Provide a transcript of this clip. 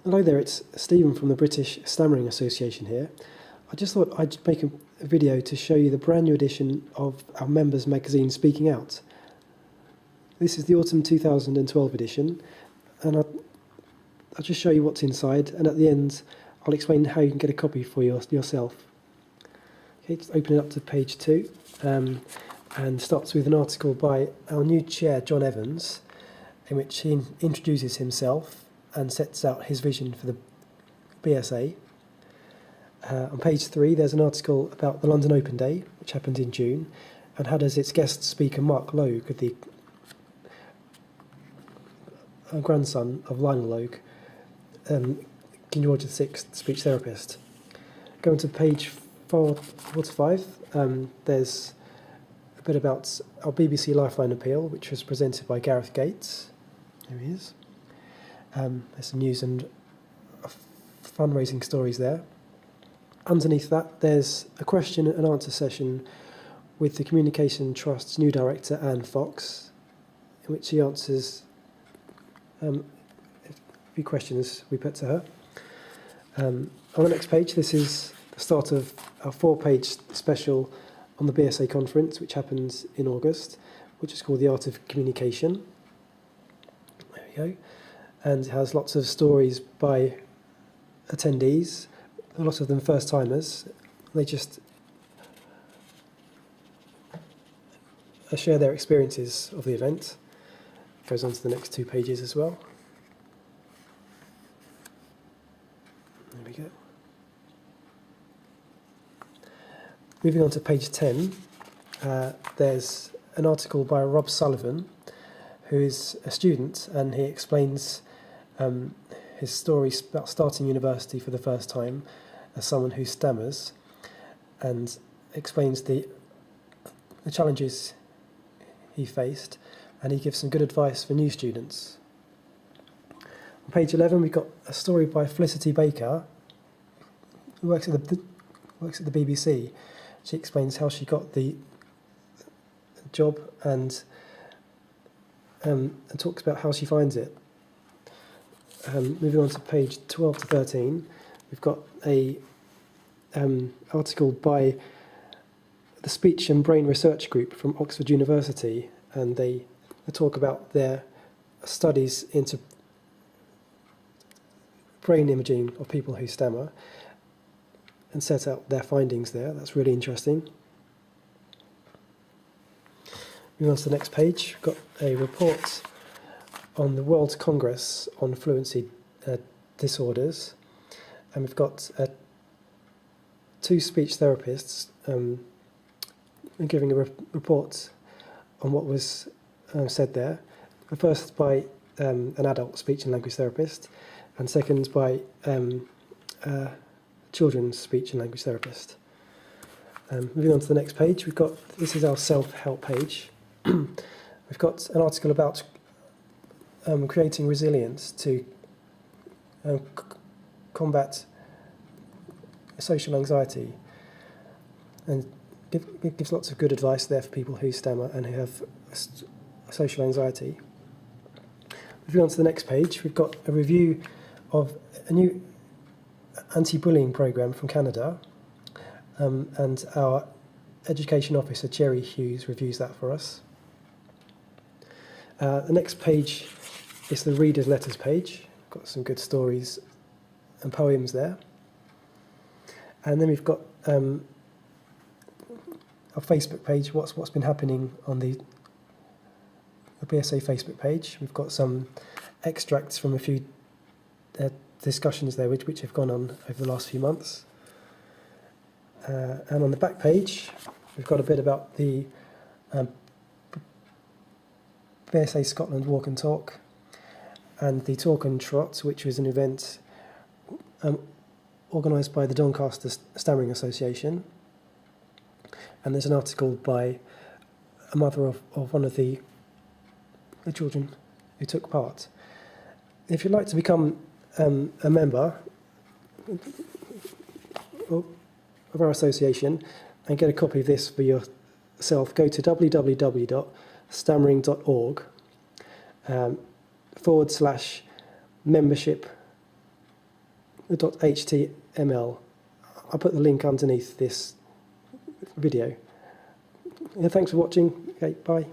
Hello there, it's Stephen from the British Stammering Association here. I just thought I'd make a video to show you the brand new edition of our members magazine, Speaking Out. This is the autumn 2012 edition, and I'll just show you what's inside, and at the end I'll explain how you can get a copy for yourself. Okay, just open it up to page 2, and starts with an article by our new chair, John Evans, in which he introduces himself and sets out his vision for the BSA. On page 3 there's an article about the London Open Day, which happened in June, and how does its guest speaker Mark Logue, the grandson of Lionel Logue, King George VI speech therapist. Going to page 4 to 5, there's a bit about our BBC Lifeline appeal, which was presented by Gareth Gates. There he is. There's some news and fundraising stories there. Underneath that, there's a question and answer session with the Communication Trust's new director, Anne Fox, in which she answers a few questions we put to her. On the next page, this is the start of our 4-page special on the BSA conference, which happens in August, which is called The Art of Communication. There we go. And it has lots of stories by attendees, a lot of them first-timers. They just share their experiences of the event. It goes on to the next 2 pages as well. There we go. Moving on to page 10, there's an article by Rob Sullivan, who is a student, and he explains his story about starting university for the first time as someone who stammers, and explains the challenges he faced, and he gives some good advice for new students. On page 11 we've got a story by Felicity Baker, who works at the BBC. She explains how she got the job and talks about how she finds it. Moving on to page 12 to 13, we've got a article by the Speech and Brain Research Group from Oxford University, and they talk about their studies into brain imaging of people who stammer and set out their findings there. That's really interesting. Moving on to the next page, we've got a report on the World Congress on Fluency Disorders, and we've got 2 speech therapists giving a report on what was said there. The first by an adult speech and language therapist, and second by children's speech and language therapist. Moving on to the next page, this is our self-help page. We've got an article about creating resilience to combat social anxiety, and it gives lots of good advice there for people who stammer and who have social anxiety. Moving on to the next page, we've got a review of a new anti-bullying programme from Canada, and our education officer, Jerry Hughes, reviews that for us. The next page is the reader's letters page. Got some good stories and poems there. And then we've got our Facebook page, what's been happening on the BSA Facebook page. We've got some extracts from a few discussions there which have gone on over the last few months. And on the back page, we've got a bit about the BSA Scotland Walk and Talk, and the Talk and Trot, which was an event organised by the Doncaster Stammering Association. And there's an article by a mother of one of the children who took part. If you'd like to become a member of our association and get a copy of this for yourself, go to www.stammering.org /membership .html. I'll put the link underneath this video. Yeah, thanks for watching. Okay, bye.